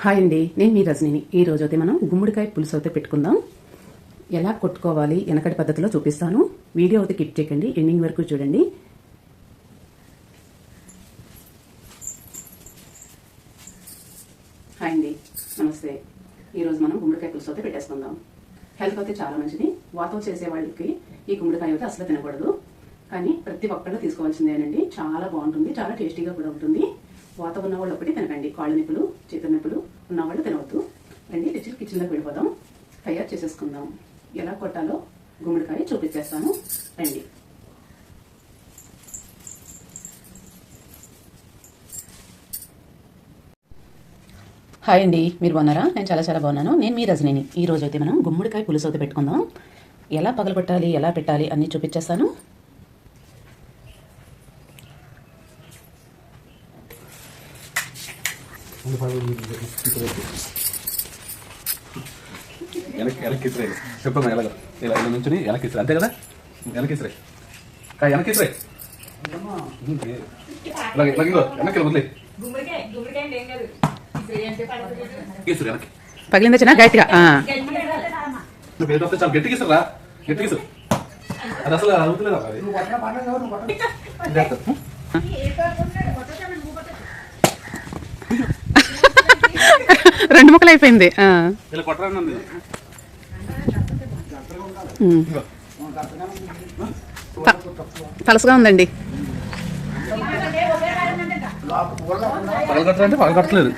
Hi అండి, నేను మీ రజనీని. ఈ రోజు అయితే మనం గుమ్మడికాయ పులుసు అయితే పెట్టుకుందాం. ఎలా కొట్టుకోవాలి వెనకటి పద్ధతిలో చూపిస్తాను. వీడియో అయితే కిప్ చేయకండి, ఎండింగ్ వరకు చూడండి. హాయ్ అండి, నమస్తే. ఈరోజు మనం గుమ్మడికాయ పులుసు అయితే పెట్టేసుకుందాం. హెల్త్ అయితే చాలా మంచిది. వాతం చేసే వాళ్ళకి ఈ గుమ్మడికాయ అయితే అసలు తినకూడదు, కానీ ప్రతి ఒక్కళ్ళు తీసుకోవాల్సిందేనండి. చాలా బాగుంటుంది, చాలా టేస్టీగా కూడా ఉంటుంది. వాత ఉన్న వాళ్ళు ఒకటి తినకండి, కాళ్ళ నొప్పులు చేతుల నొప్పులు ఉన్నవాళ్ళు తినవద్దు. రండి కిచెన్లోకి వెళ్ళిపోదాం, తయారు చేసేసుకుందాం. ఎలా కొట్టాలో గుమ్మడికాయ చూపించేస్తాను, రండి. హాయ్ అండి, మీరు బాగున్నారా? నేను చాలా బాగున్నాను. నేను మీ రజనీని. ఈ రోజు అయితే మనం గుమ్మడికాయ పులుసు అయితే పెట్టుకుందాం. ఎలా పగలగొట్టాలి, ఎలా పెట్టాలి అన్నీ చూపించేస్తాను. వెనక్కిసిరే చెప్పమ్మా, ఎలాగ ఇలా ఇలా నుంచి వెనక్కిసిరే, అంతే కదా? వెనక్కిసిరే వెనక్కిసిరే ఇలాగ ఇలాగ వెనక్కి వదిలే వెనక్కి పగిలిందా చిన్న గట్టిగా చాలా గట్టిగిసరా, గట్టిగిసరు. అది అసలు అవుతులేదా? రెండు ముక్కలు అయిపోయింది. ఇలా కొట్టరానండి, పలసగా ఉందండి. పగలగొట్టాలంటే పగలగొట్టలేదు.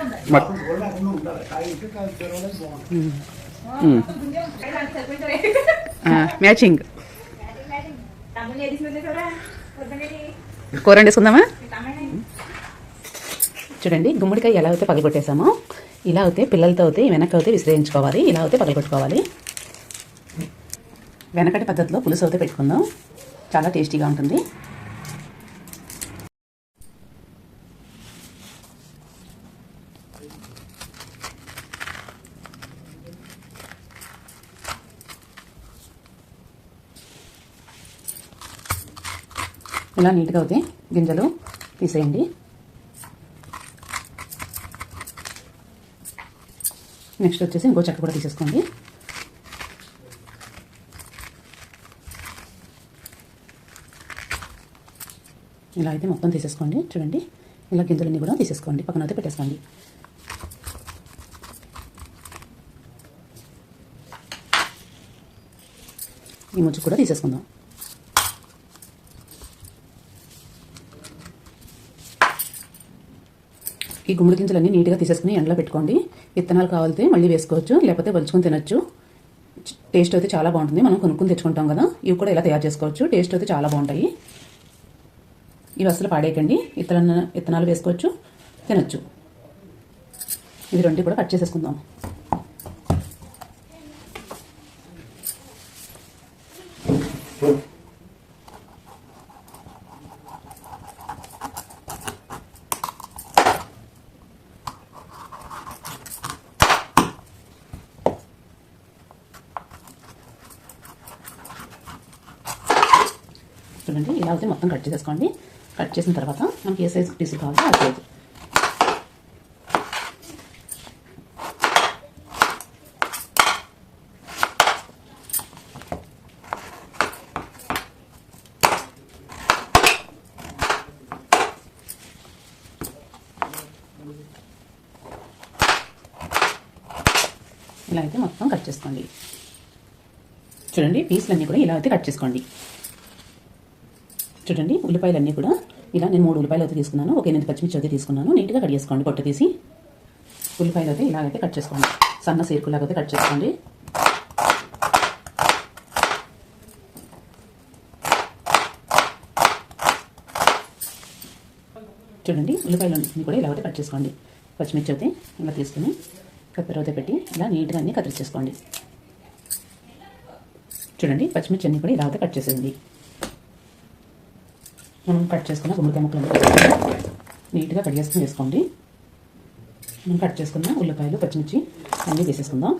మ్యాచింగ్ కూర వండేసుకుందామా? చూడండి, గుమ్మడికాయ ఎలా అయితే పగలగొట్టేసామో ఇలా అయితే పిల్లలతో అయితే వెనక్కి అయితే విశ్లేషించుకోవాలి. ఇలా అయితే పగలగొట్టుకోవాలి. వెనకటి పద్ధతిలో పులుసు అయితే పెట్టుకుందాం, చాలా టేస్టీగా ఉంటుంది. ఇలా నీట్గా అయితే గింజలు తీసేయండి. నెక్స్ట్ వచ్చేసి ఇంకో చెక్క కూడా తీసేసుకోండి. ఇలా అయితే మొత్తం తీసేసుకోండి. చూడండి, ఇలా గింజలన్నీ కూడా తీసేసుకోండి, పక్కన అయితే పెట్టేసుకోండి. ఈ ముచ్చు కూడా తీసేసుకుందాం. ఈ గుమ్మడి గింజలన్నీ నీట్గా తీసేసుకుని ఎండలో పెట్టుకోండి. విత్తనాలు కావాలితే మళ్ళీ వేసుకోవచ్చు, లేకపోతే వలుచుకొని తినచ్చు. టేస్ట్ అయితే చాలా బాగుంటుంది. మనం కొనుక్కుని తెచ్చుకుంటాం కదా, ఇవి కూడా ఇలా తయారు చేసుకోవచ్చు. టేస్ట్ అయితే చాలా బాగుంటాయి. ఇవి అసలు పాడేయకండి, విత్తనాలు వేసుకోవచ్చు, తినచ్చు. ఇవి రెండు కూడా కట్ చేసేసుకుందాం. చూడండి, ఇలా అయితే మొత్తం కట్ చేసేసుకోండి. కట్ చేసిన తర్వాత మనకి ఏ సైజు పీసులు కావాలో ఆ సైజు. ఇలా అయితే మొత్తం కట్ చేసుకోండి. చూడండి, పీసులన్నీ కూడా ఇలా అయితే కట్ చేసుకోండి. చూడండి, ఉల్లిపాయలన్నీ కూడా ఇలా నేను 3 ఉల్లిపాయలు అయితే తీసుకున్నాను. ఒక 8 పచ్చిమిర్చి అయితే తీసుకున్నాను. నీట్గా కట్ చేసుకోండి, పొట్టు తీసి. ఉల్లిపాయలు అయితే ఇలాగైతే కట్ చేసుకోండి, సన్న సీరకులాగా అయితే కట్ చేసుకోండి. చూడండి, ఉల్లిపాయలన్నీ కూడా ఇలా అయితే కట్ చేసుకోండి. పచ్చిమిర్చి అయితే ఇలా తీసుకుని కత్తెర అయితే పెట్టి ఇలా నీట్గా అన్నీ కత్తిరించేసుకోండి. చూడండి, పచ్చిమిర్చి అన్నీ కూడా ఇలా అయితే కట్ చేసేయండి. మనం కట్ చేసుకున్న గుమ్మడికాయ ముక్కలు నీట్గా కట్ చేసుకుని వేసుకోండి. మనం కట్ చేసుకున్న ఉల్లిపాయలు పచ్చిమిర్చి అన్నీ వేసేసుకుందాం.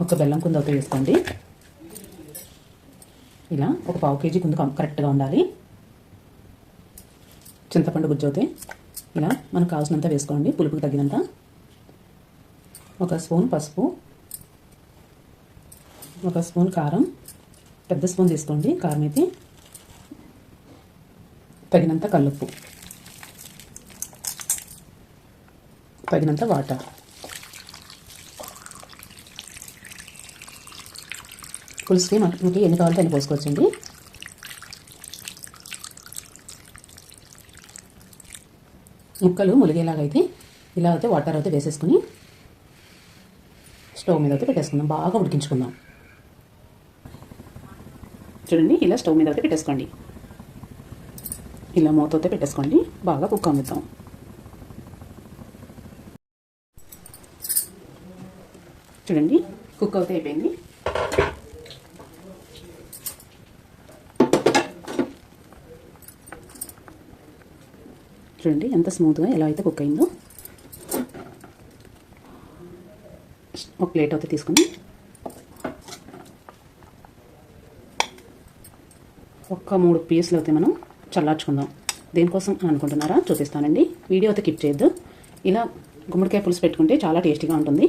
ఒక బెల్లం కుంద అయితే వేసుకోండి. ఇలా ఒక 1/2 కేజీ కుందు కరెక్ట్గా ఉండాలి. చింతపండు గుజ్జు అయితే ఇలా మనకు కావాల్సినంత వేసుకోండి, పులుపుకి తగినంత. 1 స్పూన్ పసుపు, 1 స్పూన్ కారం, పెద్ద స్పూన్ తీసుకోండి కారం అయితే, తగినంత కల్లుప్పు, తగినంత వాటర్. పులుసుకి మనకి ఎన్ని కావాలంటే అన్ని పోసుకోవచ్చండి. ముక్కలు ములిగేలాగైతే ఇలా అయితే వాటర్ అయితే వేసేసుకుని స్టవ్ మీద అయితే పెట్టేసుకుందాం, బాగా ఉడికించుకుందాం. చూడండి, ఇలా స్టవ్ మీద అయితే పెట్టేసుకోండి, ఇలా మూత అయితే పెట్టేసుకోండి, బాగా కుక్ అమ్ముతాం. చూడండి, కుక్ అవుతే అయిపోయింది. చూడండి ఎంత స్మూత్గా ఎలా అయితే కుక్ అయిందో. ఒక ప్లేట్ అయితే తీసుకుని ఒక 3 పీసులు అయితే మనం చల్లార్చుకుందాం. దేనికోసం అనుకుంటున్నారా చూపిస్తానండి, వీడియో అయితే కిప్ చేయొద్దు. ఇలా గుమ్మడికాయ పులుసు పెట్టుకుంటే చాలా టేస్టీగా ఉంటుంది,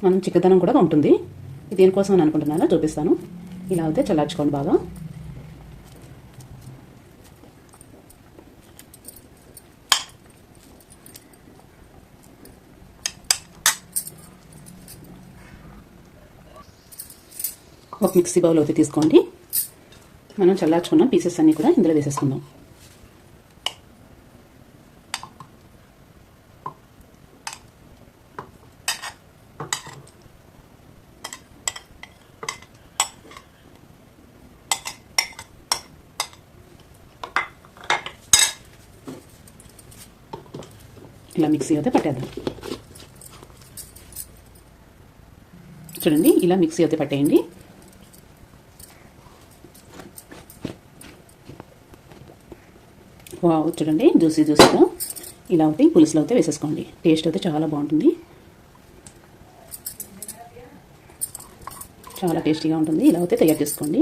మనం చిక్కదనం కూడా ఉంటుంది. దేనికోసం అని అనుకుంటున్నారా చూపిస్తాను. ఇలా అయితే చల్లార్చుకోండి బాగా. ఒక మిక్సీ బౌల్ అయితే తీసుకోండి, మనం చల్లార్చుకున్న పీసెస్ అన్నీ కూడా ఇందులో వేసేసుకుందాం. ఇలా మిక్సీ అయితే పట్టేద్దాం. చూడండి, ఇలా మిక్సీ అయితే పట్టేయండి. వావ్, చూడండి జ్యూసీగా ఇలా అయితే పులుసులో అయితే వేసేసుకోండి. టేస్ట్ అయితే చాలా బాగుంటుంది, చాలా టేస్టీగా ఉంటుంది. ఇలా అయితే తయారు చేసుకోండి.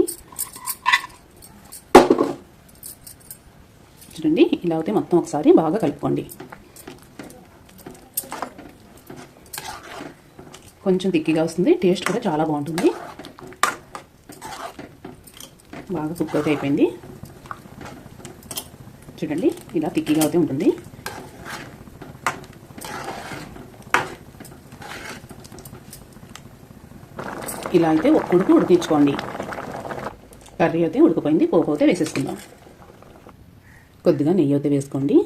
చూడండి, ఇలా అయితే మొత్తం ఒకసారి బాగా కలుపుకోండి. కొంచెం తిక్కిగా వస్తుంది, టేస్ట్ కూడా చాలా బాగుంటుంది. బాగా కుక్ అయితే అయిపోయింది. చూడండి, ఇలా తిక్కిగా అయితే ఉంటుంది. ఇలా అయితే ఒక ఉడుకు ఉడికించుకోండి. కర్రీ అయితే ఉడికిపోయింది, పోపు అయితే వేసేసుకుందాం. కొద్దిగా నెయ్యి అయితే వేసుకోండి.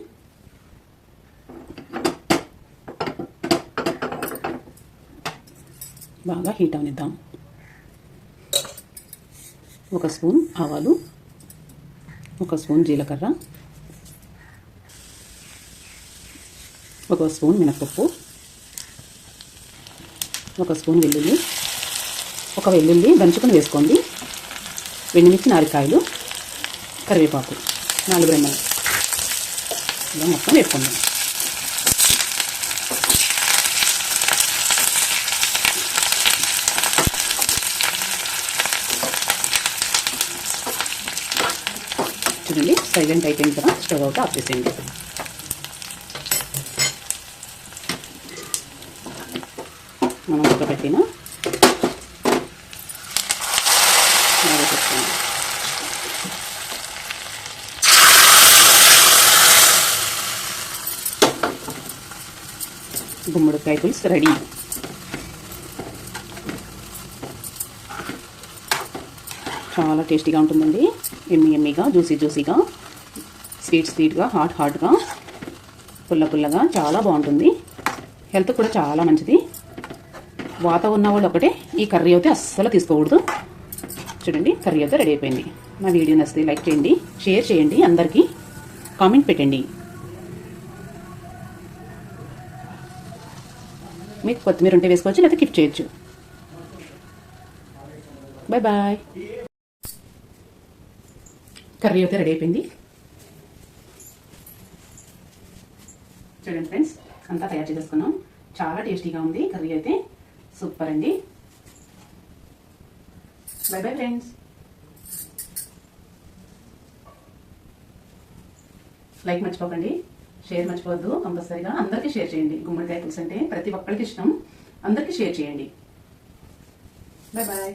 బాగా హీట్ అవనిద్దాం. 1 స్పూన్ ఆవాలు, 1 స్పూన్ జీలకర్ర, 1 స్పూన్ మినపప్పు, 1 స్పూన్ వెల్లుల్లి, 1 వెల్లుల్లి దంచుకొని వేసుకోండి. ఎండుమిర్చి 4 కాయలు, కరివేపాకు 4 రెమ్మలు, ఇలా మొత్తం వేసుకోండి. చూడండి, సైలెంట్ అయిపోయిన తర్వాత స్టవ్ అవుట్ ఆఫ్ చేసేయండి. మనం ఉడకబెట్టిన గుమ్మడికాయ పులుసు రెడీ. చాలా టేస్టీగా ఉంటుందండి, ఎమ్మీగా, జ్యూసీగా, స్వీట్గా, హాట్గా, పుల్లగా చాలా బాగుంటుంది. హెల్త్ కూడా చాలా మంచిది. వాత ఉన్న వాళ్ళు ఒకటే ఈ కర్రీ అయితే అస్సలు తీసుకోకూడదు. చూడండి, కర్రీ అయితే రెడీ అయిపోయింది. నా వీడియో నచ్చితే లైక్ చేయండి, షేర్ చేయండి, అందరికీ కామెంట్ పెట్టండి. మీకు కొత్తిమీర ఉంటే వేసుకోవచ్చు, లేకపోతే కిప్ చేయొచ్చు. బాయ్. కర్రీ అయితే రెడీ అయిపోయింది. చూడండి ఫ్రెండ్స్, అంతా తయారు చేసేసుకున్నాం. చాలా టేస్టీగా ఉంది కర్రీ అయితే, సూపర్ అండి. Bye friends. లైక్ మర్చిపోకండి, షేర్ మర్చిపోవద్దు. కంపల్సరీగా అందరికీ షేర్ చేయండి. గుమ్మడికాయ పులుసు అంటే ప్రతి ఒక్కరికి ఇష్టం. అందరికీ షేర్ చేయండి. Bye bye.